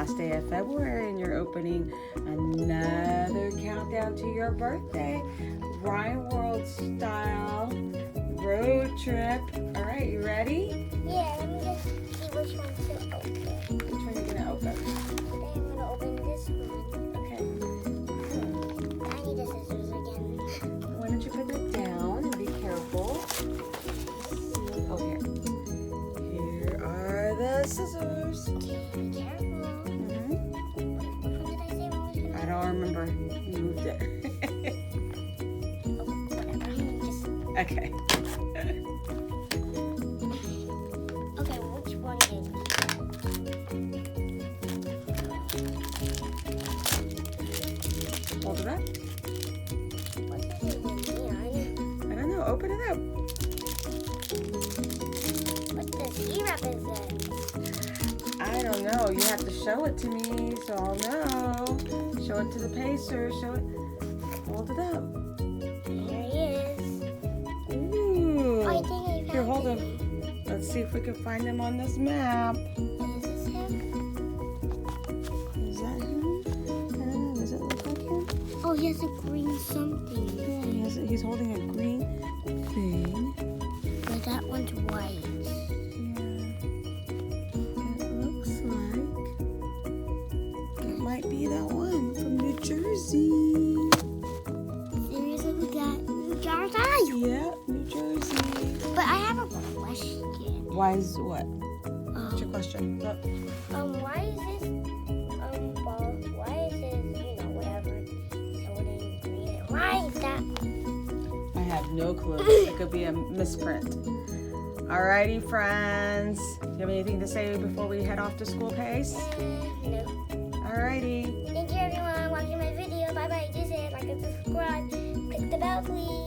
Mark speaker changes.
Speaker 1: last day of February and you're opening another countdown to your birthday. Rhyme World style road trip. All right, you ready?
Speaker 2: Yeah, let me just see which one to open.
Speaker 1: Which one are you gonna open?
Speaker 2: Today I'm gonna open this one.
Speaker 1: Okay.
Speaker 2: I need the scissors again.
Speaker 1: Why don't you put it down and be careful? Oh, here. Here are the scissors.
Speaker 2: Okay, be careful. Which one did I say?
Speaker 1: I don't remember. You moved it.
Speaker 2: Oh, whatever. Just
Speaker 1: Okay.
Speaker 2: okay. Which one is?
Speaker 1: Hold it up.
Speaker 2: What's this even neon?
Speaker 1: I don't know. Open it up.
Speaker 2: What the syrup is it?
Speaker 1: I don't know. You have to show it to me so I'll know. Show it to the pacer. Show it. Hold it up.
Speaker 2: Here he is.
Speaker 1: Ooh.
Speaker 2: I think I found
Speaker 1: Here, hold
Speaker 2: him.
Speaker 1: him. Let's see if we can find him on this map.
Speaker 2: Is this him?
Speaker 1: Is that him? I don't know. Does it look like him?
Speaker 2: Oh, he has a green something.
Speaker 1: Yeah, he's holding a green thing.
Speaker 2: But that one's white.
Speaker 1: Yeah. It looks like it might be that one from New Jersey.
Speaker 2: Seriously, we got New Jersey?
Speaker 1: Yeah, New Jersey.
Speaker 2: But I have a question.
Speaker 1: Why is what? What's your question? Look.
Speaker 2: Why is this, ball, why is this, whatever, holding green? Why is that?
Speaker 1: I have no clue. It could be a misprint. Alrighty, friends. Do you have anything to say before we head off to school, Pace?
Speaker 2: No.
Speaker 1: Alrighty.
Speaker 2: Thank you everyone watching my video. Bye bye. Just hit like and subscribe. Click the bell, please.